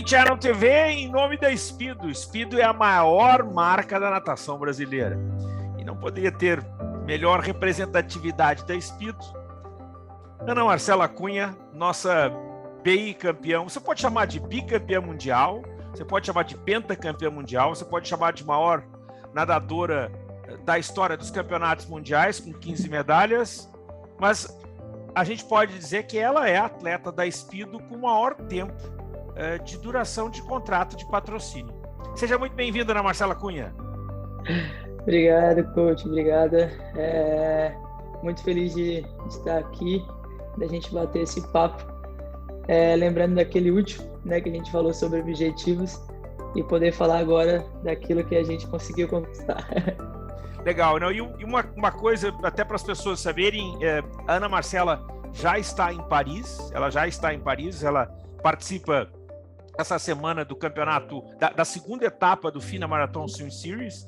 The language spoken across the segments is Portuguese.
History Channel TV em nome da Speedo. Speedo é a maior marca da natação brasileira. E não poderia ter melhor representatividade da Speedo. Ana Marcela Cunha, nossa bicampeão. Você pode chamar de bicampeã mundial, você pode chamar de pentacampeã mundial, você pode chamar de maior nadadora da história dos campeonatos mundiais, com 15 medalhas, mas a gente pode dizer que ela é a atleta da Speedo com maior tempo de duração de contrato de patrocínio. Seja muito bem-vinda, Ana Marcela Cunha. Obrigado, coach. Obrigada. Muito feliz de estar aqui, da gente bater esse papo. Lembrando daquele último, né, que a gente falou sobre objetivos e poder falar agora daquilo que a gente conseguiu conquistar. Legal, não? E uma coisa, até para as pessoas saberem, a Ana Marcela já está em Paris, ela participa essa semana do campeonato, da segunda etapa do FINA Marathon Swim Series.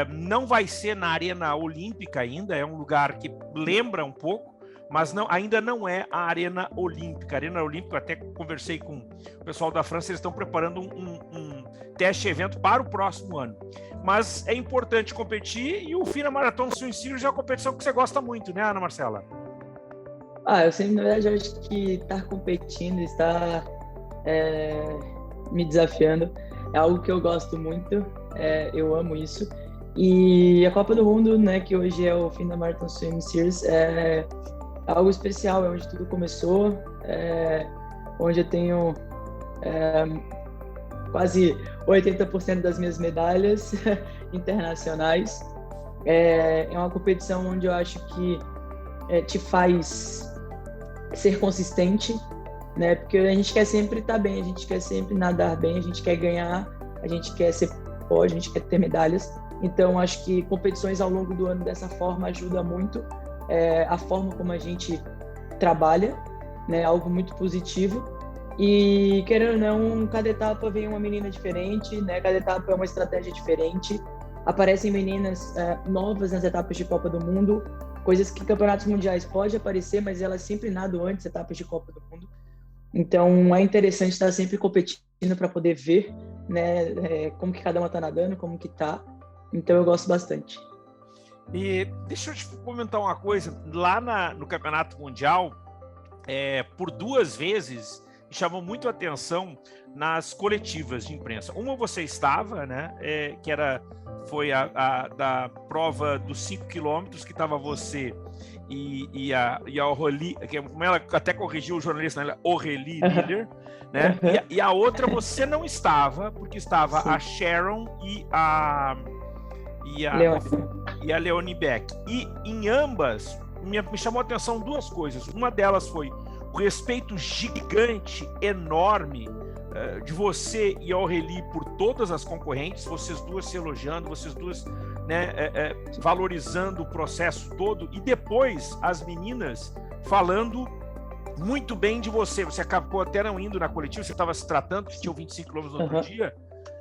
Não vai ser na Arena Olímpica ainda, é um lugar que lembra um pouco, mas ainda não é a Arena Olímpica. A Arena Olímpica, eu até conversei com o pessoal da França, eles estão preparando um teste evento para o próximo ano. Mas é importante competir, e o FINA Marathon Swim Series é uma competição que você gosta muito, né, Ana Marcela? Eu sempre, na verdade, acho que estar competindo, estar me desafiando é algo que eu gosto muito, eu amo isso. E a Copa do Mundo, né, que hoje é o FINA Marathon Swim Series, é algo especial, é onde tudo começou, onde eu tenho quase 80% das minhas medalhas internacionais. É uma competição onde eu acho que te faz ser consistente, né? Porque a gente quer sempre estar bem, a gente quer sempre nadar bem, a gente quer ganhar, a gente quer ser pódio, a gente quer ter medalhas. Então, acho que competições ao longo do ano dessa forma ajuda muito a forma como a gente trabalha, né? Algo muito positivo. E, querendo ou não, cada etapa vem uma menina diferente, né? Cada etapa é uma estratégia diferente. Aparecem meninas novas nas etapas de Copa do Mundo, coisas que em campeonatos mundiais pode aparecer, mas elas sempre nadam antes das etapas de Copa do Mundo. Então, é interessante estar sempre competindo para poder ver, né, como que cada uma está nadando, como que tá. Então, eu gosto bastante. E deixa eu te comentar uma coisa. Lá no Campeonato Mundial, por 2 vezes, me chamou muito a atenção nas coletivas de imprensa. Uma você estava, né, foi a da prova dos 5 quilômetros, que estava você e a Aurélie, como ela até corrigiu o jornalista, né, Aurélie Miller, né? E a outra você não estava, porque estava Sim. A Sharon e a Leonie Beck. E em ambas, me chamou a atenção 2 coisas. Uma delas foi o respeito gigante, enorme, de você e a Aurélie por todas as concorrentes, vocês duas se elogiando, vocês duas, né, valorizando o processo todo, e depois as meninas falando muito bem de você. Você acabou até não indo na coletiva, você estava se tratando, que tinha 25 km no outro dia,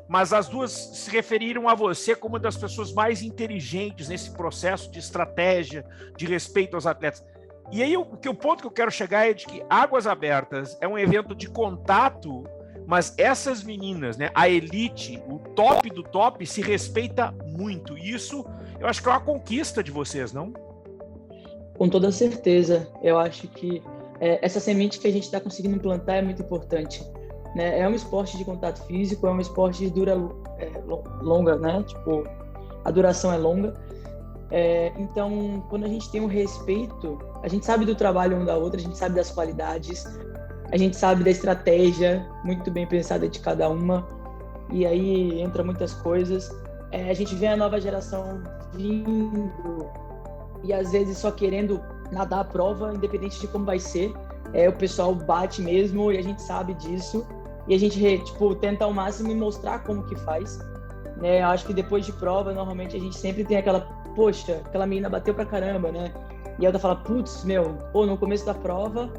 mas as duas se referiram a você como uma das pessoas mais inteligentes nesse processo de estratégia, de respeito aos atletas. E aí o ponto que eu quero chegar é de que Águas Abertas é um evento de contato, mas essas meninas, né, a elite, o top do top, se respeita muito. E isso eu acho que é uma conquista de vocês, não? Com toda certeza. Eu acho que essa semente que a gente está conseguindo implantar é muito importante, né? É um esporte de contato físico, é um esporte de dura longa, né? Tipo, a duração é longa. Então, quando a gente tem um respeito, a gente sabe do trabalho um da outra, a gente sabe das qualidades, a gente sabe da estratégia muito bem pensada de cada uma, e aí entra muitas coisas. A gente vê a nova geração vindo e às vezes só querendo nadar a prova, independente de como vai ser. O pessoal bate mesmo e a gente sabe disso, e a gente tenta ao máximo mostrar como que faz, né? Eu acho que depois de prova, normalmente a gente sempre tem aquela menina bateu pra caramba, né? E ela fala, no começo da prova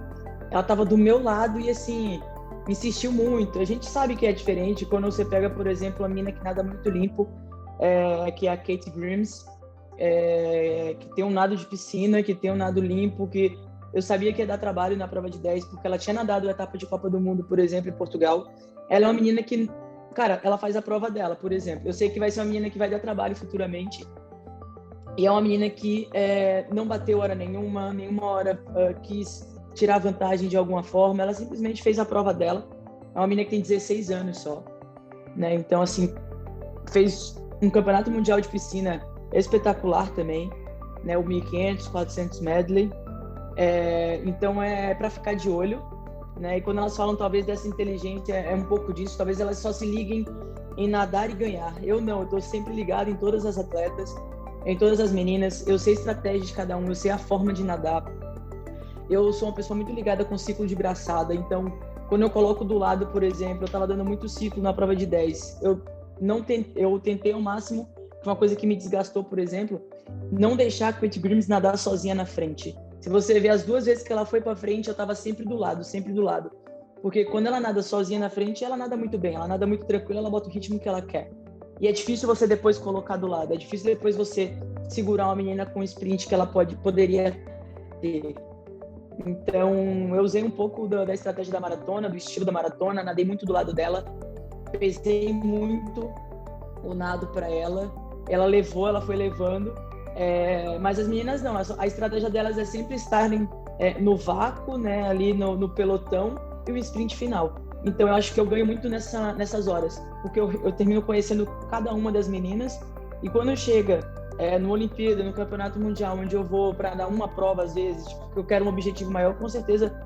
ela tava do meu lado e assim, insistiu muito. A gente sabe que é diferente quando você pega, por exemplo, a mina que nada muito limpo, que é a Kate Grimes, que tem um nado de piscina, que tem um nado limpo, que eu sabia que ia dar trabalho na prova de 10, porque ela tinha nadado a etapa de Copa do Mundo, por exemplo, em Portugal. Ela é uma menina que, cara, ela faz a prova dela, por exemplo. Eu sei que vai ser uma menina que vai dar trabalho futuramente. E é uma menina que não bateu hora nenhuma hora quis tirar vantagem de alguma forma. Ela simplesmente fez a prova dela. É uma menina que tem 16 anos só, né? Então, assim, fez um campeonato mundial de piscina espetacular também, né? O 1.500, 400 medley. Então, é para ficar de olho, né? E quando elas falam, talvez, dessa inteligência, é um pouco disso. Talvez elas só se liguem em nadar e ganhar. Eu não, eu estou sempre ligado em todas as atletas, em todas as meninas. Eu sei a estratégia de cada um, eu sei a forma de nadar. Eu sou uma pessoa muito ligada com o ciclo de braçada, então quando eu coloco do lado, por exemplo, eu estava dando muito ciclo na prova de 10. Eu tentei ao máximo, uma coisa que me desgastou, por exemplo, não deixar a Kate Grimes nadar sozinha na frente. Se você ver as 2 vezes que ela foi para frente, eu estava sempre do lado. Porque quando ela nada sozinha na frente, ela nada muito bem, ela nada muito tranquila, ela bota o ritmo que ela quer. E é difícil você depois colocar do lado, é difícil depois você segurar uma menina com o sprint que ela poderia ter. Então, eu usei um pouco da estratégia da maratona, do estilo da maratona, nadei muito do lado dela, pesei muito o nado para ela, ela foi levando, mas as meninas não, a estratégia delas é sempre estarem no vácuo, né, ali no pelotão e o sprint final. Então, eu acho que eu ganho muito nessas horas, porque eu termino conhecendo cada uma das meninas, e quando chega no Olimpíada, no Campeonato Mundial, onde eu vou para dar uma prova às vezes, porque eu quero um objetivo maior, com certeza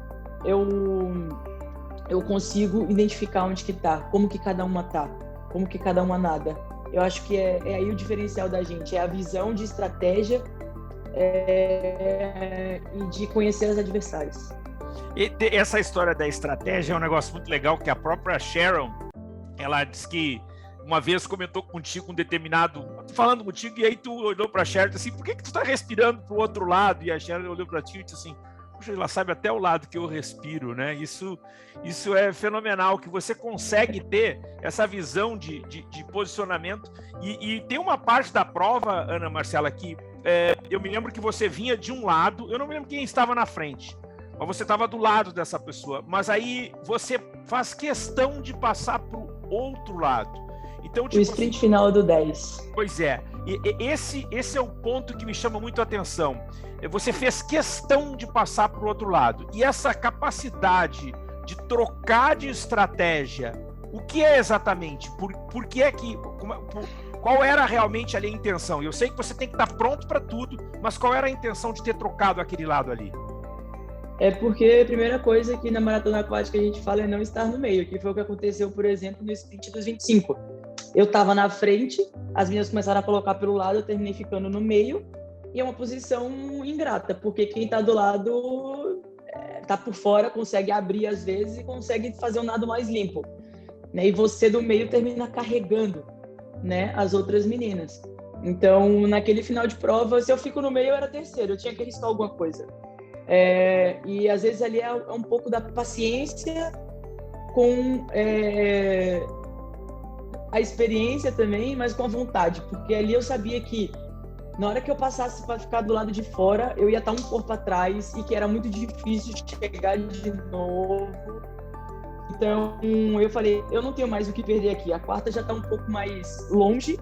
eu consigo identificar onde que tá, como que cada uma tá, como que cada uma nada. Eu acho que é aí o diferencial da gente, é a visão de estratégia e de conhecer as adversárias. E essa história da estratégia é um negócio muito legal, que a própria Sharon, ela diz que uma vez comentou contigo um determinado, falando contigo, e aí tu olhou para a Sharon e disse assim, por que tu tá respirando pro outro lado? E a Sharon olhou para ti e disse assim, puxa, ela sabe até o lado que eu respiro, né? Isso é fenomenal, que você consegue ter essa visão de posicionamento. E tem uma parte da prova, Ana Marcela, que eu me lembro que você vinha de um lado, eu não me lembro quem estava na frente, mas você estava do lado dessa pessoa, mas aí você faz questão de passar pro outro lado. Então, tipo, o sprint final do 10. Pois é, e esse é o ponto que me chama muito a atenção. Você fez questão de passar para o outro lado. E essa capacidade de trocar de estratégia, o que é exatamente? Por que é que... Qual era realmente ali a intenção? Eu sei que você tem que estar pronto para tudo, mas qual era a intenção de ter trocado aquele lado ali? É porque a primeira coisa que na maratona aquática a gente fala é não estar no meio, que foi o que aconteceu, por exemplo, no sprint dos 25. Eu estava na frente, as meninas começaram a colocar pelo lado, eu terminei ficando no meio, e é uma posição ingrata, porque quem está do lado está por fora, consegue abrir às vezes e consegue fazer um nado mais limpo, né? E você do meio termina carregando, né, as outras meninas. Então, naquele final de prova, se eu fico no meio, eu era terceiro, eu tinha que arriscar alguma coisa. E às vezes ali é um pouco da paciência com a experiência também, mas com a vontade, porque ali eu sabia que na hora que eu passasse para ficar do lado de fora, eu ia estar um corpo atrás e que era muito difícil chegar de novo. Então eu falei, eu não tenho mais o que perder aqui, a quarta já está um pouco mais longe,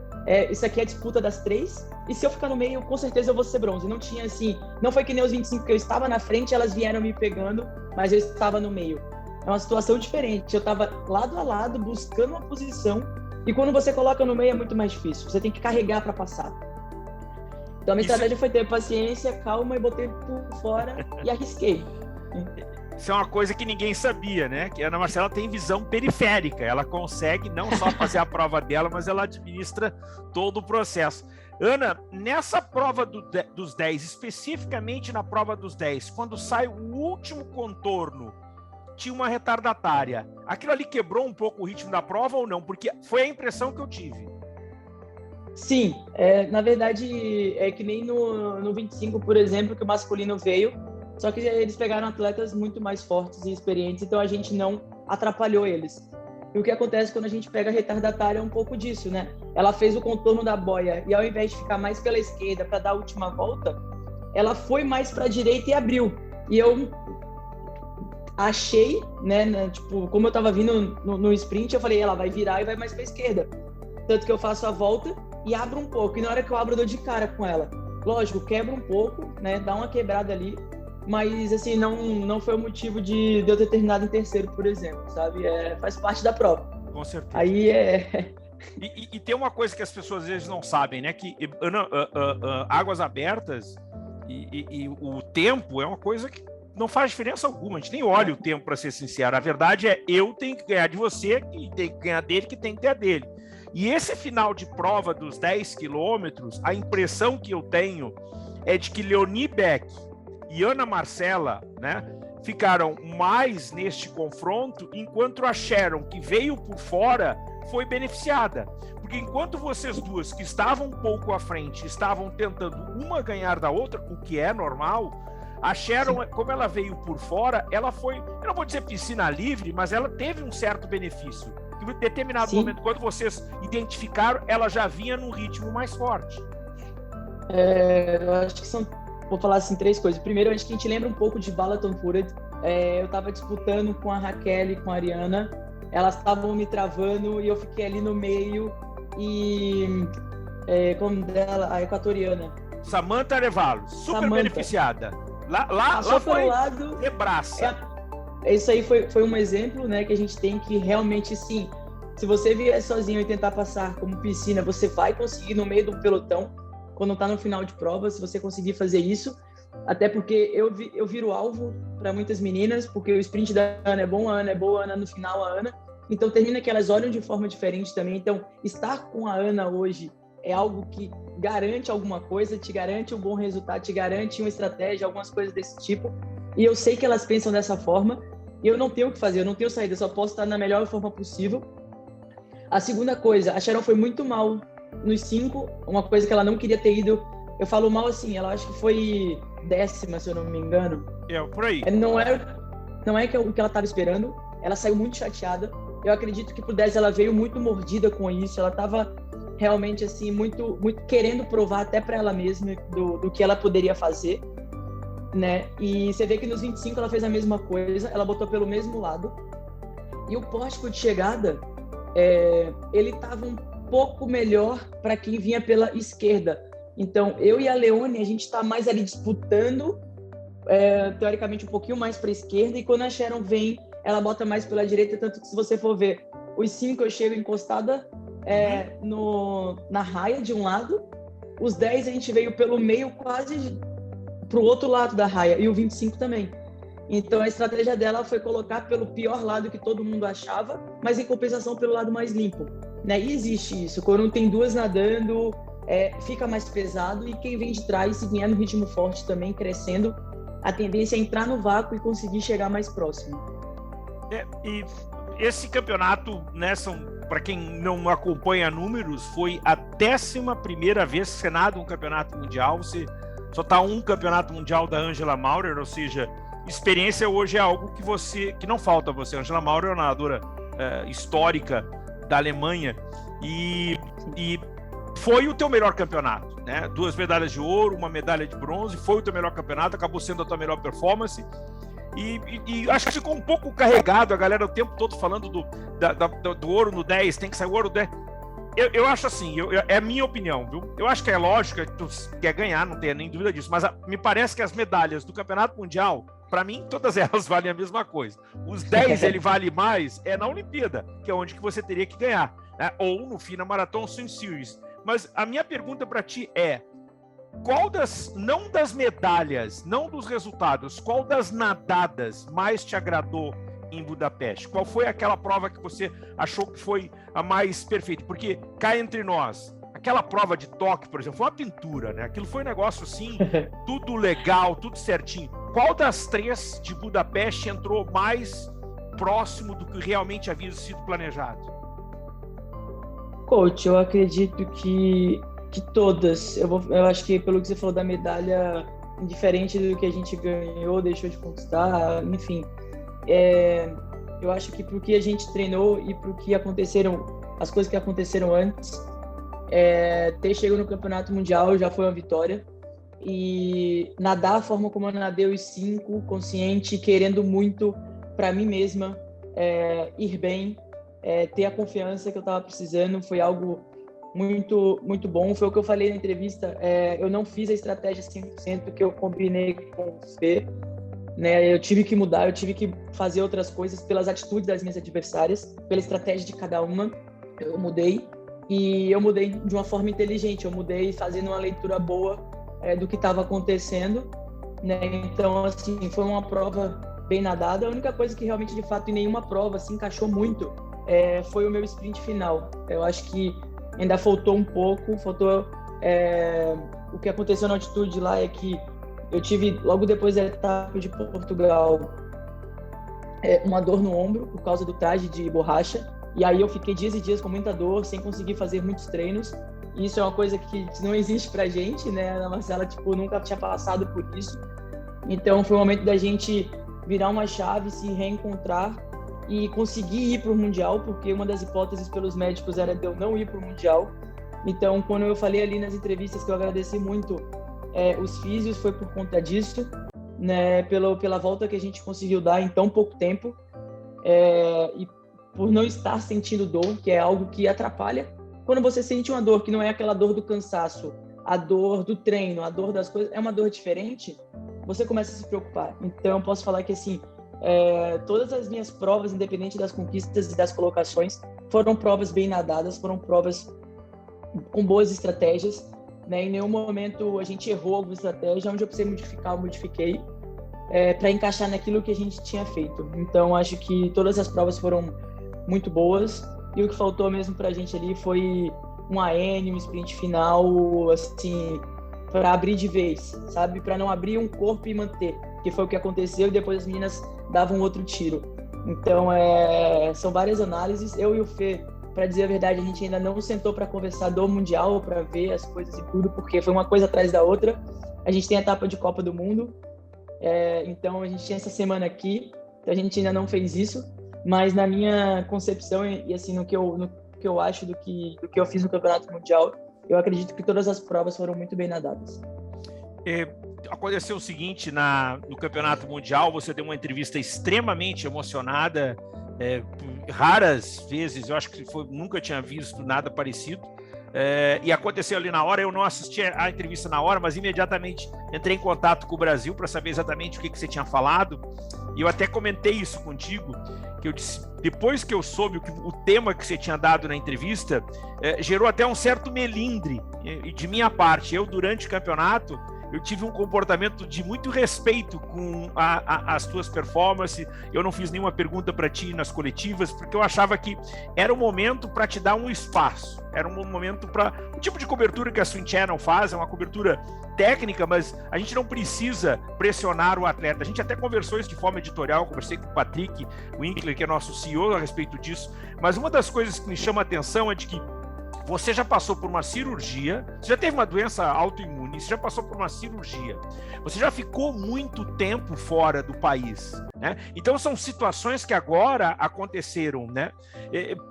isso aqui é a disputa das 3, e se eu ficar no meio, com certeza eu vou ser bronze. Não tinha assim, não foi que nem os 25 que eu estava na frente, elas vieram me pegando, mas eu estava no meio. É uma situação diferente, eu estava lado a lado, buscando uma posição, e quando você coloca no meio é muito mais difícil, você tem que carregar para passar. Então a minha estratégia foi ter paciência, calma, e botei por fora e arrisquei. Isso é uma coisa que ninguém sabia, né? Que a Ana Marcela tem visão periférica, ela consegue não só fazer a prova dela, mas ela administra todo o processo. Ana, nessa prova dos 10, especificamente na prova dos 10, quando sai o último contorno, tinha uma retardatária. Aquilo ali quebrou um pouco o ritmo da prova ou não? Porque foi a impressão que eu tive. Sim, na verdade é que nem no 25, por exemplo, que o masculino veio, só que eles pegaram atletas muito mais fortes e experientes, então a gente não atrapalhou eles. E o que acontece quando a gente pega a retardatária é um pouco disso, né? Ela fez o contorno da boia e ao invés de ficar mais pela esquerda para dar a última volta, ela foi mais para a direita e abriu. e eu achei, né, tipo, como eu tava vindo no sprint, eu falei, ela vai virar e vai mais pra esquerda. Tanto que eu faço a volta e abro um pouco. E na hora que eu abro, eu dou de cara com ela. Lógico, quebra um pouco, né, dá uma quebrada ali, mas, assim, não foi o motivo de eu ter terminado em terceiro, por exemplo, sabe? Faz parte da prova. Com certeza. Aí E tem uma coisa que as pessoas às vezes não sabem, né? Que águas abertas e o tempo é uma coisa que não faz diferença alguma. A gente nem olha o tempo, para ser sincero. A verdade é, eu tenho que ganhar de você, que tem que ganhar dele, que tem que ganhar dele. E esse final de prova dos 10 quilômetros, a impressão que eu tenho é de que Leonie Beck e Ana Marcela, né, ficaram mais neste confronto, enquanto a Sharon, que veio por fora, foi beneficiada. Porque enquanto vocês duas, que estavam um pouco à frente, estavam tentando uma ganhar da outra, o que é normal, a Sharon, como ela veio por fora, ela foi, eu não vou dizer piscina livre, mas ela teve um certo benefício. Em determinado momento, quando vocês identificaram, ela já vinha num ritmo mais forte. Eu acho que vou falar assim, 3 coisas. Primeiro, eu acho que a gente lembra um pouco de Balaton Furet. Eu estava disputando com a Raquel e com a Ariana, elas estavam me travando e eu fiquei ali no meio e como dela, a equatoriana Samantha Arevalo, super beneficiada. Lá foi lado, de braça. Isso aí foi um exemplo, né, que a gente tem que realmente, sim, se você vier sozinho e tentar passar como piscina, você vai conseguir no meio do pelotão, quando tá no final de prova, se você conseguir fazer isso, até porque eu viro alvo para muitas meninas, porque o sprint da Ana é bom, a Ana é boa, a Ana no final, a Ana, então termina que elas olham de forma diferente também, então estar com a Ana hoje é algo que garante alguma coisa, te garante um bom resultado, te garante uma estratégia, algumas coisas desse tipo. E eu sei que elas pensam dessa forma e eu não tenho o que fazer, eu não tenho saída, eu só posso estar na melhor forma possível. A segunda coisa, a Sharon foi muito mal nos 5, uma coisa que ela não queria ter ido. Eu falo mal assim, ela acho que foi 10ª, se eu não me engano. Por aí. Não é o que ela estava esperando, ela saiu muito chateada. Eu acredito que pro 10 ela veio muito mordida com isso, ela estava realmente assim, muito, muito querendo provar até para ela mesma do que ela poderia fazer, né? E você vê que nos 25 ela fez a mesma coisa, ela botou pelo mesmo lado. E o pórtico de chegada, ele estava um pouco melhor para quem vinha pela esquerda. Então, eu e a Leone, a gente está mais ali disputando, teoricamente um pouquinho mais para a esquerda, e quando a Sharon vem, ela bota mais pela direita, tanto que se você for ver, os 5 eu chego encostada na raia de um lado, os 10 a gente veio pelo meio, quase pro outro lado da raia, e o 25 também. Então a estratégia dela foi colocar pelo pior lado que todo mundo achava, mas em compensação pelo lado mais limpo, né? E existe isso, quando tem duas nadando, fica mais pesado, e quem vem de trás, se vier no ritmo forte também, crescendo, a tendência é entrar no vácuo e conseguir chegar mais próximo. E esse campeonato, né, para quem não acompanha números, foi a 11ª vez que você nada um campeonato mundial. Você só está um campeonato mundial da Angela Maurer, ou seja, experiência hoje é algo que não falta a você. A Angela Maurer é uma nadadora histórica da Alemanha e foi o teu melhor campeonato, né? 2 medalhas de ouro, 1 medalha de bronze, foi o teu melhor campeonato, acabou sendo a tua melhor performance. E acho que ficou um pouco carregado, a galera o tempo todo falando do ouro no 10, tem que sair o ouro no 10. Eu acho assim, é a minha opinião, viu? Eu acho que é lógico que tu quer ganhar, não tenho nem dúvida disso, mas me parece que as medalhas do Campeonato Mundial, para mim, todas elas valem a mesma coisa. Os 10, ele vale mais, na Olimpíada, que é onde que você teria que ganhar, né? Ou no FINA Marathon Swim Series. Mas a minha pergunta para ti é, qual não das medalhas, não dos resultados, qual das nadadas mais te agradou em Budapeste? Qual foi aquela prova que você achou que foi a mais perfeita? Porque, cá entre nós, aquela prova de Tóquio, por exemplo, foi uma pintura, né? Aquilo foi um negócio assim, tudo legal, tudo certinho. Qual das 3 de Budapeste entrou mais próximo do que realmente havia sido planejado? Coach, eu acredito que todas. Eu acho que pelo que você falou da medalha, indiferente do que a gente ganhou, deixou de conquistar, enfim. Eu acho que pro que a gente treinou e pro que aconteceram, as coisas que aconteceram antes, ter chegado no Campeonato Mundial já foi uma vitória. e nadar a forma como eu nadei os 5, consciente, querendo muito para mim mesma, ir bem, ter a confiança que eu estava precisando, foi algo muito, muito bom. Foi o que eu falei na entrevista, eu não fiz a estratégia 100% que eu combinei com o Fê, né? Eu tive que mudar, eu tive que fazer outras coisas pelas atitudes das minhas adversárias, pela estratégia de cada uma, eu mudei, e eu mudei de uma forma inteligente, eu mudei fazendo uma leitura boa do que estava acontecendo, né? Então, assim, foi uma prova bem nadada. A única coisa que realmente, de fato, em nenhuma prova se encaixou muito foi o meu sprint final. Eu acho que ainda faltou um pouco, o que aconteceu na altitude lá é que eu tive, logo depois da etapa de Portugal, uma dor no ombro por causa do traje de borracha, e aí eu fiquei dias e dias com muita dor, sem conseguir fazer muitos treinos. E isso é uma coisa que não existe pra gente, né? A Marcela, nunca tinha passado por isso. Então foi o momento da gente virar uma chave, se reencontrar e conseguir ir para o Mundial, porque uma das hipóteses pelos médicos era de eu não ir para o Mundial. Então, quando eu falei ali nas entrevistas que eu agradeci muito os físios, foi por conta disso, né? Pela volta que a gente conseguiu dar em tão pouco tempo, e por não estar sentindo dor, que é algo que atrapalha. Quando você sente uma dor que não é aquela dor do cansaço, a dor do treino, a dor das coisas, é uma dor diferente, você começa a se preocupar. Então, eu posso falar que, assim, todas as minhas provas, independente das conquistas e das colocações, foram provas bem nadadas, foram provas com boas estratégias, né? Em nenhum momento a gente errou alguma estratégia, onde eu precisei modificar, eu modifiquei, para encaixar naquilo que a gente tinha feito. Então, acho que todas as provas foram muito boas, e o que faltou mesmo pra gente ali foi um AN, um sprint final, assim, para abrir de vez, sabe? Para não abrir um corpo e manter, que foi o que aconteceu, e depois as meninas davam outro tiro. Então, são várias análises. Eu e o Fê, para dizer a verdade, a gente ainda não sentou para conversar do Mundial, para ver as coisas e tudo, porque foi uma coisa atrás da outra. A gente tem a etapa de Copa do Mundo, então a gente tinha essa semana aqui, então a gente ainda não fez isso, mas na minha concepção e assim, no que eu acho do que eu fiz no Campeonato Mundial, eu acredito que todas as provas foram muito bem nadadas. Aconteceu o seguinte, no Campeonato Mundial, você deu uma entrevista extremamente emocionada, raras vezes, eu acho que nunca tinha visto nada parecido, e aconteceu ali na hora. Eu não assisti a entrevista na hora, mas imediatamente entrei em contato com o Brasil para saber exatamente o que você tinha falado, e eu até comentei isso contigo, que eu disse, depois que eu soube o tema que você tinha dado na entrevista, gerou até um certo melindre de minha parte. Eu, durante o campeonato, eu tive um comportamento de muito respeito com as tuas performances. Eu não fiz nenhuma pergunta para ti nas coletivas, porque eu achava que era um momento para te dar um espaço, era um momento para o tipo de cobertura que a Swim Channel faz, é uma cobertura técnica, mas a gente não precisa pressionar o atleta. A gente até conversou isso de forma editorial, conversei com o Patrick Winkler, que é nosso CEO, a respeito disso, mas uma das coisas que me chama a atenção é de que você já passou por uma cirurgia, você já teve uma doença autoimune, você já passou por uma cirurgia, você já ficou muito tempo fora do país, né? Então são situações que agora aconteceram, né?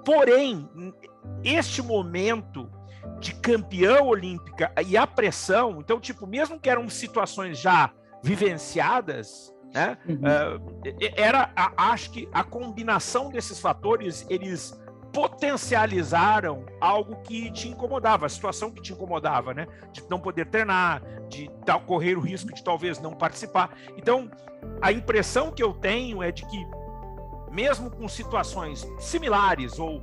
Porém, este momento de campeã olímpica e a pressão, então, mesmo que eram situações já vivenciadas, né? Acho que a combinação desses fatores, eles potencializaram algo que te incomodava, a situação que te incomodava, né? De não poder treinar, de correr o risco de talvez não participar. Então, a impressão que eu tenho é de que, mesmo com situações similares ou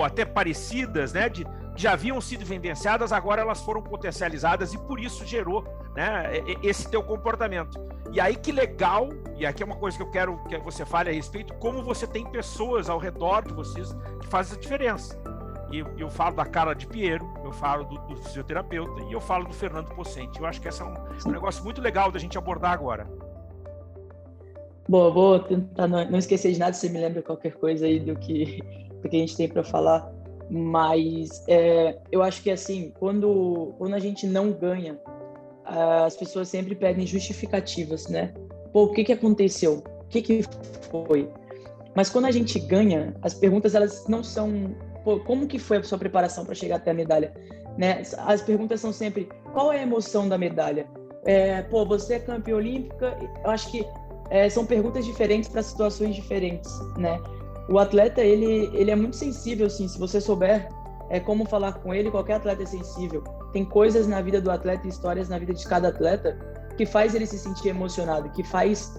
até parecidas, né, já haviam sido vivenciadas, agora elas foram potencializadas, e por isso gerou, né, esse teu comportamento. E aí, que legal, e aqui é uma coisa que eu quero que você fale a respeito, como você tem pessoas ao redor de vocês que fazem a diferença. E eu falo da Carla de Piero, eu falo do fisioterapeuta, e eu falo do Fernando Pocente. Eu acho que esse é um negócio muito legal da gente abordar agora. Bom, eu vou tentar não esquecer de nada, se você me lembra qualquer coisa aí do que a gente tem para falar, mas eu acho que, assim, quando a gente não ganha, as pessoas sempre pedem justificativas, né? Pô, o que aconteceu? O que foi? Mas quando a gente ganha, as perguntas, elas não são, pô, como que foi a sua preparação para chegar até a medalha? né? As perguntas são sempre, qual é a emoção da medalha? Você é campeã olímpica? Eu acho que são perguntas diferentes para situações diferentes, né? O atleta, ele é muito sensível, assim, se você souber como falar com ele, qualquer atleta é sensível. Tem coisas na vida do atleta e histórias na vida de cada atleta que faz ele se sentir emocionado, que faz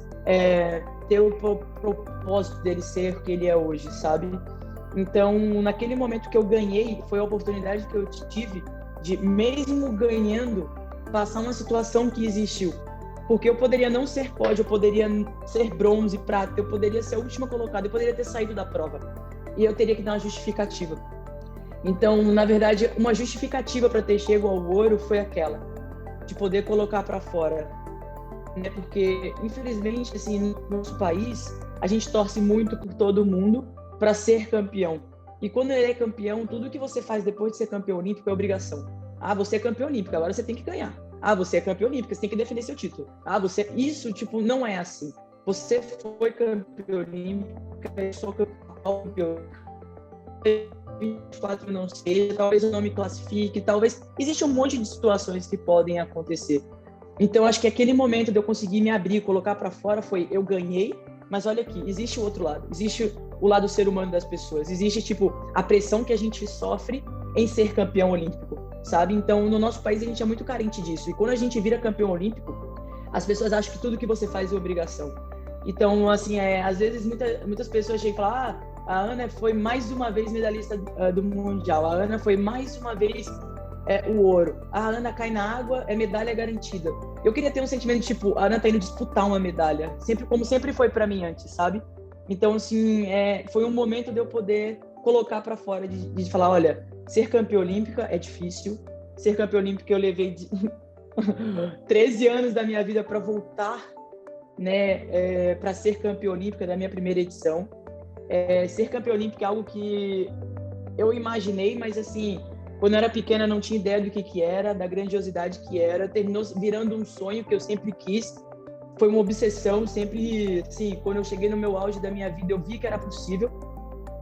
ter o propósito dele ser o que ele é hoje, sabe? Então, naquele momento que eu ganhei, foi a oportunidade que eu tive de, mesmo ganhando, passar uma situação que existiu. Porque eu poderia não ser pódio, eu poderia ser bronze, prata, eu poderia ser a última colocada, eu poderia ter saído da prova. E eu teria que dar uma justificativa. Então, na verdade, uma justificativa para ter chego ao ouro foi aquela, de poder colocar para fora. Né? Porque, infelizmente, assim, no nosso país, a gente torce muito por todo mundo para ser campeão. E quando ele é campeão, tudo que você faz depois de ser campeão olímpico é obrigação. Ah, você é campeão olímpico, agora você tem que ganhar. Ah, você é campeão olímpico, você tem que defender seu título. Ah, você... Isso, tipo, não é assim. Você foi campeão olímpico, eu sou campeão 24 não seja, talvez eu não me classifique, talvez... Existe um monte de situações que podem acontecer. Então, acho que aquele momento de eu conseguir me abrir, colocar para fora, foi eu ganhei, mas olha aqui, existe o outro lado. Existe o lado ser humano das pessoas. Existe, tipo, a pressão que a gente sofre em ser campeão olímpico, sabe? Então, no nosso país, a gente é muito carente disso. E quando a gente vira campeão olímpico, as pessoas acham que tudo que você faz é obrigação. Então, assim, às vezes, muitas pessoas chegam e falam, a Ana foi mais uma vez medalhista do Mundial. A Ana foi mais uma vez o ouro. A Ana cai na água, é medalha garantida. Eu queria ter um sentimento de, tipo, a Ana tá indo disputar uma medalha. Como sempre foi pra mim antes, sabe? Então, assim, foi um momento de eu poder colocar pra fora, de falar, olha, ser campeã olímpica é difícil. Ser campeã olímpica eu levei 13 anos da minha vida pra voltar, né, para ser campeã olímpica da minha primeira edição. Ser campeã olímpica é algo que eu imaginei, mas assim, quando eu era pequena não tinha ideia do que era, da grandiosidade que era, terminou virando um sonho que eu sempre quis, foi uma obsessão, sempre, assim, quando eu cheguei no meu auge da minha vida, eu vi que era possível,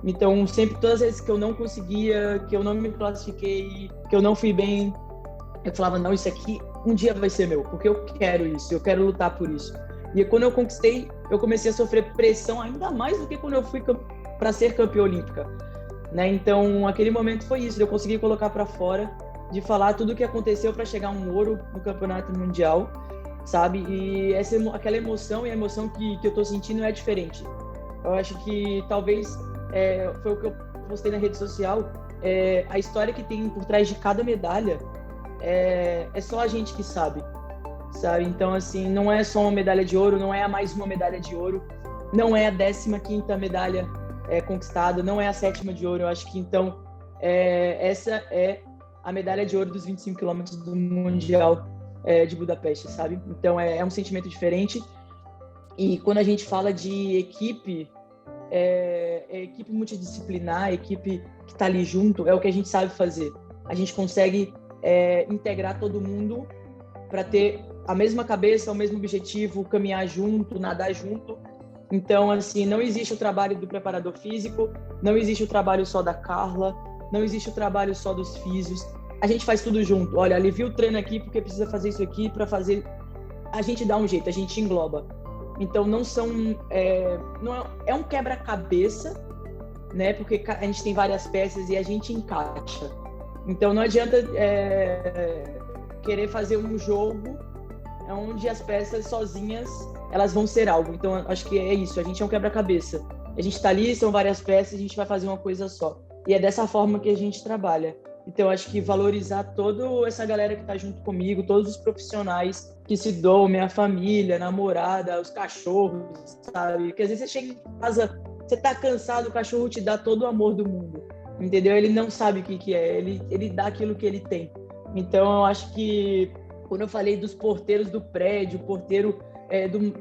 então sempre, todas as vezes que eu não conseguia, que eu não me classifiquei, que eu não fui bem, eu falava, não, isso aqui um dia vai ser meu, porque eu quero isso, eu quero lutar por isso. E quando eu conquistei, eu comecei a sofrer pressão ainda mais do que quando eu fui para ser campeã olímpica, né? Então, aquele momento foi isso, eu consegui colocar para fora, de falar tudo o que aconteceu para chegar um ouro no campeonato mundial, sabe? E aquela emoção e a emoção que eu tô sentindo é diferente. Eu acho que talvez foi o que eu postei na rede social, a história que tem por trás de cada medalha é só a gente que sabe. Então, assim, não é só uma medalha de ouro, não é mais uma medalha de ouro, não é a 15ª medalha conquistada, não é a 7ª de ouro. Eu acho que, então, essa é a medalha de ouro dos 25 quilômetros do Mundial de Budapeste, sabe? Então, é um sentimento diferente. E quando a gente fala de equipe, equipe multidisciplinar, equipe que está ali junto, é o que a gente sabe fazer. A gente consegue integrar todo mundo para ter a mesma cabeça, o mesmo objetivo, caminhar junto, nadar junto. Então, assim, não existe o trabalho do preparador físico, não existe o trabalho só da Carla, não existe o trabalho só dos físios. A gente faz tudo junto. Olha, alivia o treino aqui porque precisa fazer isso aqui para fazer... A gente dá um jeito, a gente engloba. Então, não é um quebra-cabeça, né? Porque a gente tem várias peças e a gente encaixa. Então, não adianta querer fazer um jogo onde as peças sozinhas elas vão ser algo. Então, acho que é isso. A gente é um quebra-cabeça. A gente está ali, são várias peças, a gente vai fazer uma coisa só. E é dessa forma que a gente trabalha. Então, acho que valorizar toda essa galera que está junto comigo, todos os profissionais que se doam, minha família, namorada, os cachorros, sabe? Porque às vezes você chega em casa, você tá cansado, o cachorro te dá todo o amor do mundo, entendeu? Ele não sabe o que é, ele dá aquilo que ele tem. Então, eu acho que quando eu falei dos porteiros do prédio, porteiro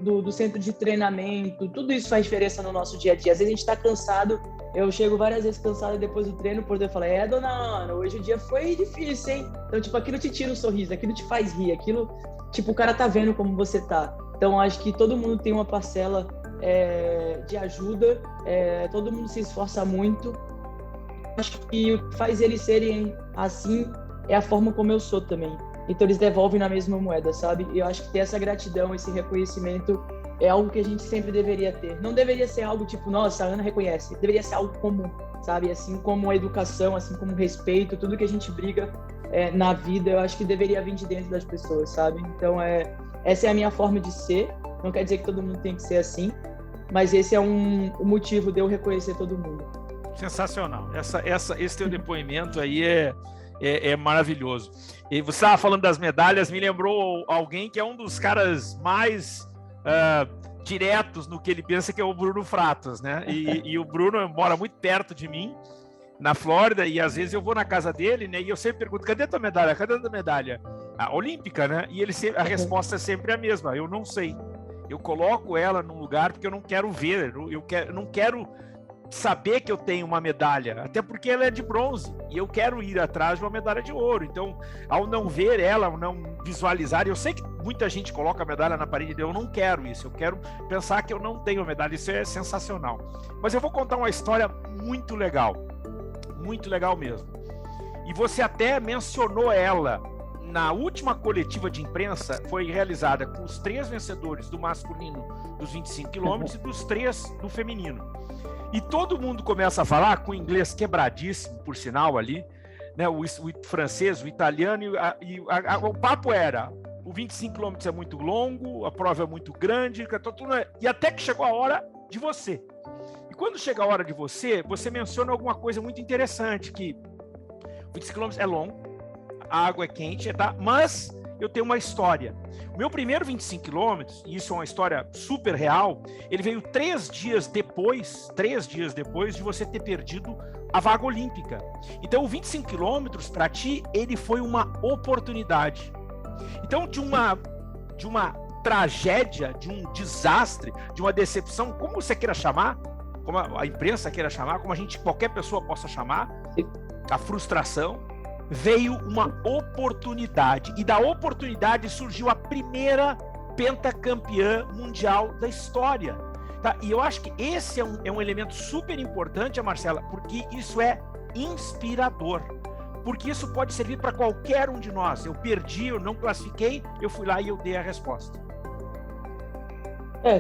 do centro de treinamento, tudo isso faz diferença no nosso dia a dia. Às vezes a gente tá cansado, eu chego várias vezes cansado depois do treino, o porteiro fala, dona Ana, hoje o dia foi difícil, hein? Então, tipo, aquilo te tira um sorriso, aquilo te faz rir, aquilo, tipo, o cara tá vendo como você tá. Então, acho que todo mundo tem uma parcela de ajuda, todo mundo se esforça muito. Acho que o que faz eles serem assim é a forma como eu sou também. Então eles devolvem na mesma moeda, sabe? E eu acho que ter essa gratidão, esse reconhecimento é algo que a gente sempre deveria ter. Não deveria ser algo tipo, nossa, a Ana reconhece. Deveria ser algo comum, sabe? Assim como a educação, assim como o respeito, tudo que a gente briga na vida, eu acho que deveria vir de dentro das pessoas, sabe? Então, essa é a minha forma de ser. Não quer dizer que todo mundo tem que ser assim, mas esse é o motivo de eu reconhecer todo mundo. Sensacional. Esse teu depoimento aí é maravilhoso. E você estava falando das medalhas, me lembrou alguém que é um dos caras mais diretos no que ele pensa, que é o Bruno Fratos, né? E o Bruno mora muito perto de mim, na Flórida, e às vezes eu vou na casa dele, né? E eu sempre pergunto, cadê a tua medalha? Cadê a tua medalha? A olímpica, né? E a resposta é sempre a mesma, eu não sei. Eu coloco ela num lugar porque eu não quero ver, eu não quero saber que eu tenho uma medalha, até porque ela é de bronze, e eu quero ir atrás de uma medalha de ouro. Então, ao não ver ela, ao não visualizar, eu sei que muita gente coloca a medalha na parede, eu não quero isso, eu quero pensar que eu não tenho a medalha, isso é sensacional. Mas eu vou contar uma história muito legal mesmo. E você até mencionou ela na última coletiva de imprensa, foi realizada com os 3 vencedores do masculino dos 25 quilômetros e dos 3 do feminino. E todo mundo começa a falar com o inglês quebradíssimo, por sinal, ali, né? O francês, o italiano, o papo era: o 25 km é muito longo, a prova é muito grande, e até que chegou a hora de você. E quando chega a hora de você menciona alguma coisa muito interessante, que o 25 km é longo, a água é quente, tá? Mas eu tenho uma história. O meu primeiro 25 quilômetros, e isso é uma história super real, ele veio 3 dias depois de você ter perdido a vaga olímpica. Então, o 25 quilômetros, para ti, ele foi uma oportunidade. Então, de uma tragédia, de um desastre, de uma decepção, como você queira chamar, como a imprensa queira chamar, como qualquer pessoa possa chamar, a frustração, veio uma oportunidade, e da oportunidade surgiu a primeira pentacampeã mundial da história, tá? E eu acho que esse é um elemento super importante, Marcela, porque isso é inspirador, porque isso pode servir para qualquer um de nós. Eu perdi, eu não classifiquei, eu fui lá e eu dei a resposta.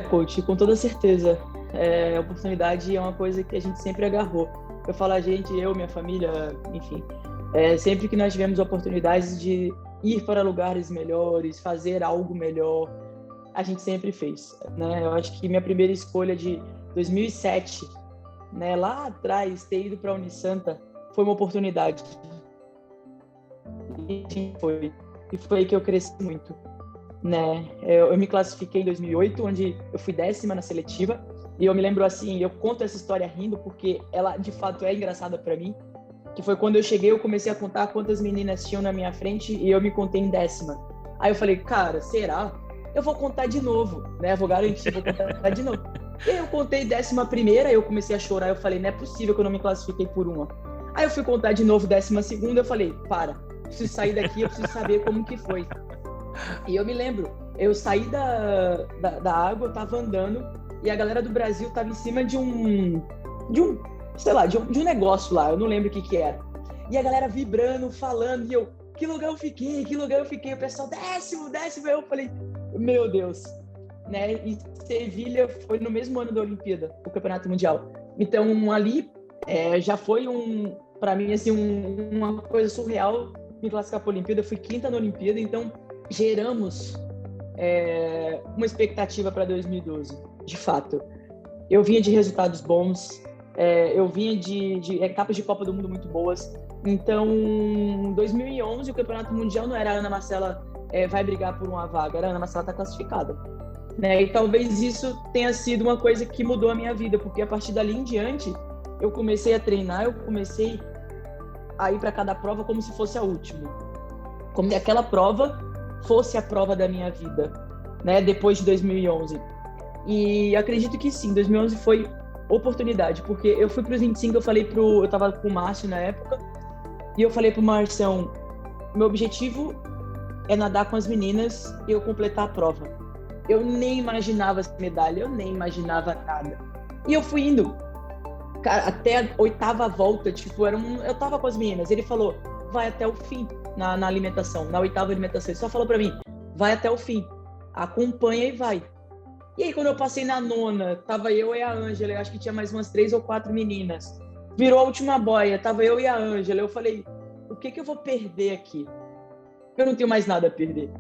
Coach, com toda certeza. A oportunidade é uma coisa que a gente sempre agarrou. Eu falo eu, minha família, enfim. Sempre que nós tivemos oportunidades de ir para lugares melhores, fazer algo melhor, a gente sempre fez, né? Eu acho que minha primeira escolha de 2007, né, lá atrás, ter ido para a Unisanta, foi uma oportunidade. E foi aí que eu cresci muito, né? Eu me classifiquei em 2008, onde eu fui 10ª na seletiva, e eu me lembro assim, eu conto essa história rindo, porque ela de fato é engraçada para mim, que foi quando eu cheguei, eu comecei a contar quantas meninas tinham na minha frente e eu me contei em 10ª. Aí eu falei, cara, será? Eu vou contar de novo, né? Vou garantir, vou contar de novo. E aí eu contei 11ª, eu comecei a chorar, eu falei, não é possível que eu não me classifiquei por uma. Aí eu fui contar de novo 12ª, eu falei, preciso sair daqui, eu preciso saber como que foi. E eu me lembro, eu saí da água, eu tava andando, e a galera do Brasil tava em cima de um negócio lá, eu não lembro o que era. E a galera vibrando, falando, e eu, que lugar eu fiquei? O pessoal, 10º, eu falei, meu Deus, né? E Sevilha foi no mesmo ano da Olimpíada, o Campeonato Mundial. Então, ali, já foi para mim, assim, uma coisa surreal me classificar para a Olimpíada. Eu fui 5ª na Olimpíada, então geramos uma expectativa para 2012, de fato. Eu vinha de resultados bons, eu vinha de etapas de Copa do Mundo muito boas. Então, em 2011, o Campeonato Mundial não era a Ana Marcela vai brigar por uma vaga, era a Ana Marcela tá classificada, né? E talvez isso tenha sido uma coisa que mudou a minha vida, porque a partir dali em diante, eu comecei a treinar, eu comecei a ir para cada prova como se fosse a última, como se aquela prova fosse a prova da minha vida, né? Depois de 2011. E acredito que sim, 2011 foi oportunidade, porque eu fui para os 25, eu tava com o Márcio na época, e eu falei pro Marcião, meu objetivo é nadar com as meninas e eu completar a prova. Eu nem imaginava essa medalha, eu nem imaginava nada. E eu fui indo, cara, até a 8ª volta, tipo, eu tava com as meninas, ele falou, vai até o fim na alimentação, na 8ª alimentação. Ele só falou para mim, vai até o fim, acompanha e vai. E aí, quando eu passei na 9ª, tava eu e a Ângela, eu acho que tinha mais umas 3 ou 4 meninas. Virou a última boia, tava eu e a Ângela. Eu falei, o que eu vou perder aqui? Eu não tenho mais nada a perder.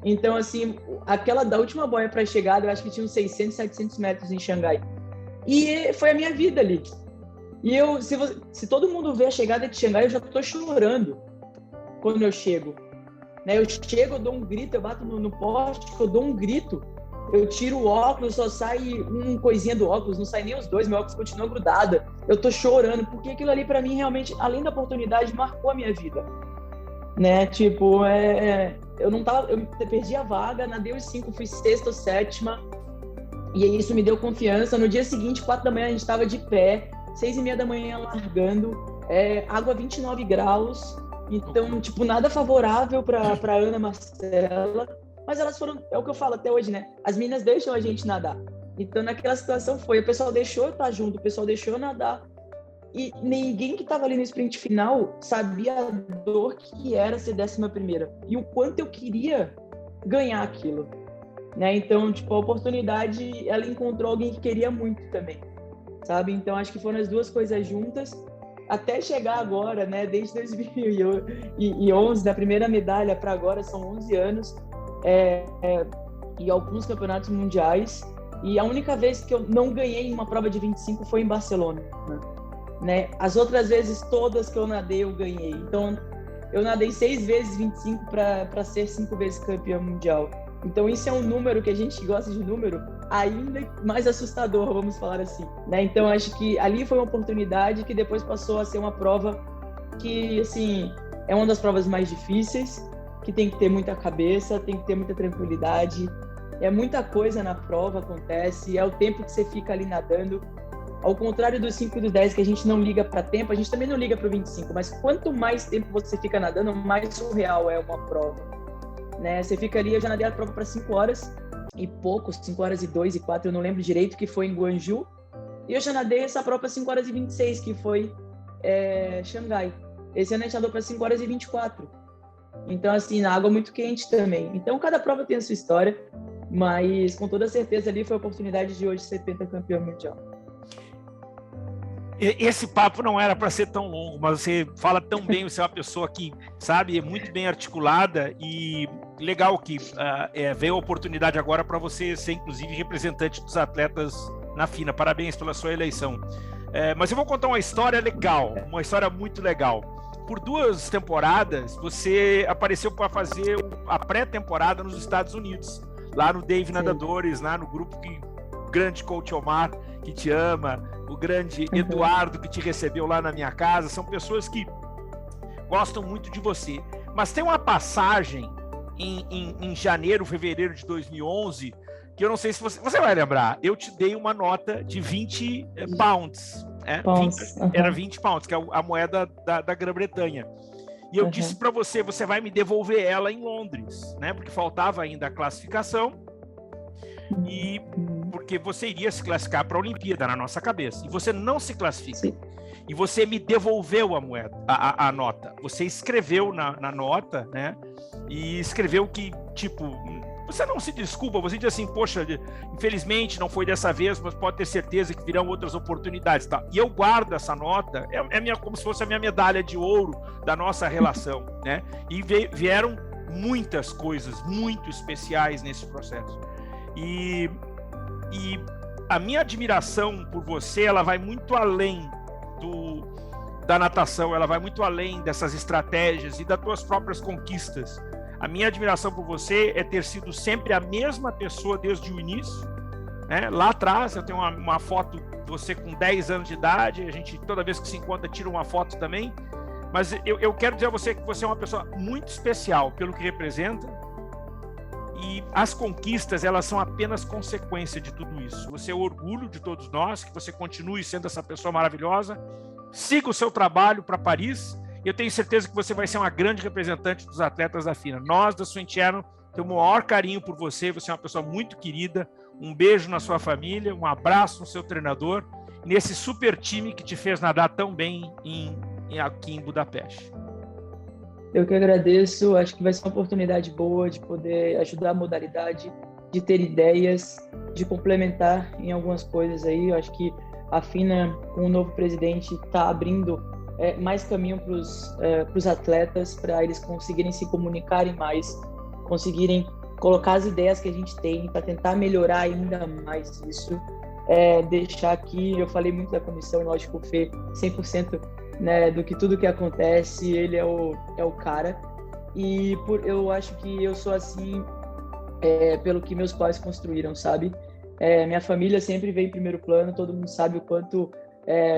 Então, assim, aquela da última boia para a chegada, eu acho que tinha uns 600, 700 metros em Xangai. E foi a minha vida ali. E se todo mundo vê a chegada de Xangai, eu já tô chorando quando eu chego. Né? Eu chego, eu dou um grito, eu bato no poste, eu dou um grito. Eu tiro o óculos, só sai uma coisinha do óculos, não sai nem os dois, meu óculos continua grudado. Eu tô chorando, porque aquilo ali para mim realmente, além da oportunidade, marcou a minha vida. Né? Tipo, eu perdi a vaga, nadei os 5, fui 6ª ou 7ª, e aí isso me deu confiança. No dia seguinte, 4 da manhã, a gente estava de pé, 6h30 da manhã largando, água 29 graus, então, tipo, nada favorável para Ana Marcela. Mas elas foram, é o que eu falo até hoje, né? As meninas deixam a gente nadar. Então, naquela situação o pessoal deixou eu estar junto, o pessoal deixou eu nadar. E ninguém que estava ali no sprint final sabia a dor que era ser 11ª. E o quanto eu queria ganhar aquilo. Né? Então, tipo, a oportunidade, ela encontrou alguém que queria muito também. Sabe? Então, acho que foram as duas coisas juntas. Até chegar agora, né? Desde 2011, da primeira medalha para agora, são 11 anos. E alguns campeonatos mundiais, e a única vez que eu não ganhei uma prova de 25 foi em Barcelona, né? As outras vezes todas que eu nadei eu ganhei. Então eu nadei 6 vezes 25 para ser 5 vezes campeã mundial. Então isso é um número que a gente gosta de número ainda mais assustador, vamos falar assim, né? Então acho que ali foi uma oportunidade que depois passou a ser uma prova que, assim, é uma das provas mais difíceis, que tem que ter muita cabeça, tem que ter muita tranquilidade. Muita coisa na prova acontece, é o tempo que você fica ali nadando. Ao contrário dos 5 e dos 10, que a gente não liga para tempo, a gente também não liga para o 25, mas quanto mais tempo você fica nadando, mais surreal é uma prova. Né? Você fica ali, eu já nadei a prova para 5 horas e pouco, 5 horas e 2 e 4, eu não lembro direito, que foi em Guangzhou. E eu já nadei essa prova para 5 horas e 26, que foi Xangai. Esse ano a gente nadou para 5 horas e 24. Então, assim, na água muito quente também. Então, cada prova tem a sua história, mas com toda certeza ali foi a oportunidade de hoje ser pentacampeão mundial. Esse papo não era para ser tão longo, mas você fala tão bem, você é uma pessoa que, sabe, é muito bem articulada, e legal que veio a oportunidade agora para você ser, inclusive, representante dos atletas na FINA. Parabéns pela sua eleição. Mas eu vou contar uma história legal, uma história muito legal. Por 2 temporadas, você apareceu para fazer a pré-temporada nos Estados Unidos, lá no Dave Nadadores, lá no grupo que o grande coach Omar, que te ama, o grande Eduardo, que te recebeu lá na minha casa, são pessoas que gostam muito de você. Mas tem uma passagem em janeiro, fevereiro de 2011, que eu não sei se você vai lembrar. Eu te dei uma nota de 20 pounds. Era 20 pounds, que é a moeda da Grã-Bretanha. E eu disse para você vai me devolver ela em Londres, né? Porque faltava ainda a classificação, e porque você iria se classificar para a Olimpíada na nossa cabeça. E você não se classifica. Sim. E você me devolveu a moeda, a nota. Você escreveu na nota, né? E escreveu que, tipo, você não se desculpa, você diz assim, poxa, infelizmente não foi dessa vez, mas pode ter certeza que virão outras oportunidades. Tá? E eu guardo essa nota, como se fosse a minha medalha de ouro da nossa relação, né? E vieram muitas coisas muito especiais nesse processo. E a minha admiração por você, ela vai muito além da natação, ela vai muito além dessas estratégias e das tuas próprias conquistas. A minha admiração por você é ter sido sempre a mesma pessoa desde o início, né? Lá atrás, eu tenho uma foto de você com 10 anos de idade, a gente toda vez que se encontra tira uma foto também, mas eu quero dizer a você que você é uma pessoa muito especial pelo que representa, e as conquistas, elas são apenas consequência de tudo isso. Você é o orgulho de todos nós, que você continue sendo essa pessoa maravilhosa, siga o seu trabalho para Paris. Eu tenho certeza que você vai ser uma grande representante dos atletas da FINA. Nós, da Swim Channel, temos o maior carinho por você. Você é uma pessoa muito querida. Um beijo na sua família, um abraço no seu treinador, nesse super time que te fez nadar tão bem aqui em Budapeste. Eu que agradeço, acho que vai ser uma oportunidade boa de poder ajudar a modalidade, de ter ideias, de complementar em algumas coisas aí. Eu acho que a FINA, com o novo presidente, está abrindo mais caminho para os atletas, para eles conseguirem se comunicarem mais, conseguirem colocar as ideias que a gente tem para tentar melhorar ainda mais isso. Deixar aqui, eu falei muito da comissão, lógico, o Fê, 100%, né, do que tudo que acontece, ele é o cara. E eu acho que eu sou assim pelo que meus pais construíram, sabe? Minha família sempre veio em primeiro plano, todo mundo sabe o quanto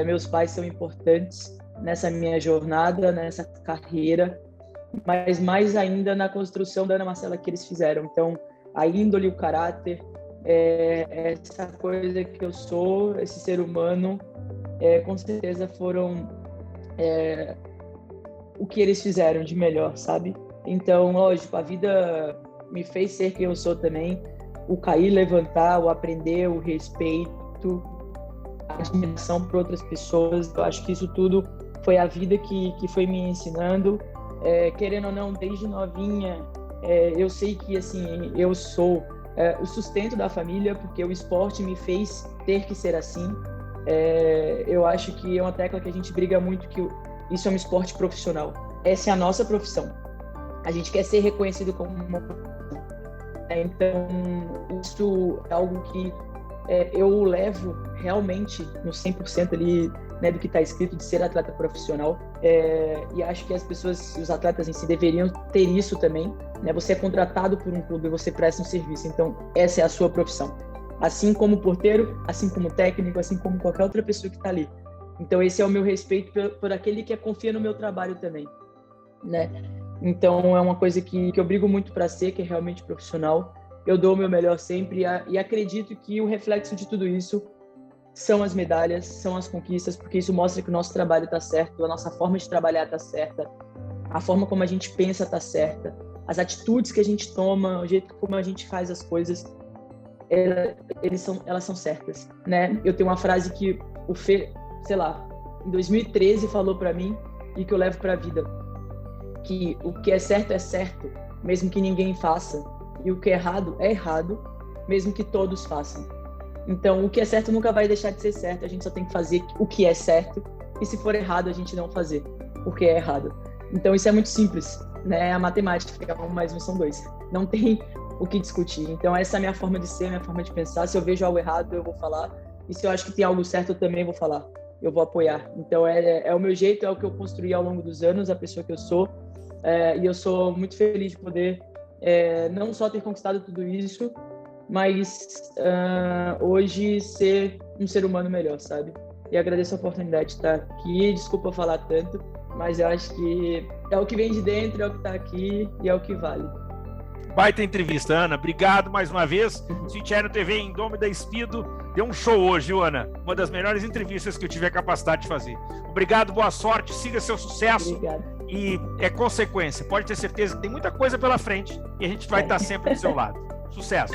meus pais são importantes nessa minha jornada, nessa carreira, mas mais ainda na construção da Ana Marcela que eles fizeram. Então, a índole, o caráter, essa coisa que eu sou, esse ser humano, com certeza foram o que eles fizeram de melhor, sabe? Então, lógico, a vida me fez ser quem eu sou também. O cair, levantar, o aprender, o respeito, a admiração por outras pessoas. Eu acho que isso tudo foi a vida que foi me ensinando. Querendo ou não, desde novinha, eu sei que assim, eu sou o sustento da família, porque o esporte me fez ter que ser assim. Eu acho que é uma tecla que a gente briga muito, que isso é um esporte profissional. Essa é a nossa profissão. A gente quer ser reconhecido como uma profissão. Então, isso é algo que eu levo realmente no 100% ali, né, do que está escrito de ser atleta profissional. E acho que as pessoas, os atletas em si, deveriam ter isso também. Né? Você é contratado por um clube, você presta um serviço. Então, essa é a sua profissão. Assim como porteiro, assim como técnico, assim como qualquer outra pessoa que está ali. Então, esse é o meu respeito por aquele que confia no meu trabalho também, né? Então, é uma coisa que eu brigo muito para ser, que é realmente profissional. Eu dou o meu melhor sempre e acredito que o reflexo de tudo isso são as medalhas, são as conquistas, porque isso mostra que o nosso trabalho está certo, a nossa forma de trabalhar está certa, a forma como a gente pensa está certa, as atitudes que a gente toma, o jeito como a gente faz as coisas, elas são certas, né? Eu tenho uma frase que o Fê, sei lá, em 2013 falou para mim e que eu levo para a vida, que o que é certo, mesmo que ninguém faça, e o que é errado, mesmo que todos façam. Então, o que é certo nunca vai deixar de ser certo, a gente só tem que fazer o que é certo, e se for errado, a gente não fazer, porque é errado. Então, isso é muito simples, né? A matemática, 1 mais 1 são 2. Não tem o que discutir. Então, essa é a minha forma de ser, a minha forma de pensar. Se eu vejo algo errado, eu vou falar, e se eu acho que tem algo certo, eu também vou falar. Eu vou apoiar. Então, é o meu jeito, é o que eu construí ao longo dos anos, a pessoa que eu sou, e eu sou muito feliz de poder não só ter conquistado tudo isso, mas hoje ser um ser humano melhor, sabe? E agradeço a oportunidade de estar aqui. Desculpa falar tanto, mas eu acho que é o que vem de dentro, é o que está aqui e é o que vale. Baita entrevista, Ana. Obrigado mais uma vez. Cintiano TV Indômita Espido deu um show hoje, viu, Ana? Uma das melhores entrevistas que eu tive a capacidade de fazer. Obrigado, boa sorte, siga seu sucesso. Obrigado. E é consequência. Pode ter certeza que tem muita coisa pela frente e a gente vai estar sempre do seu lado. Sucesso!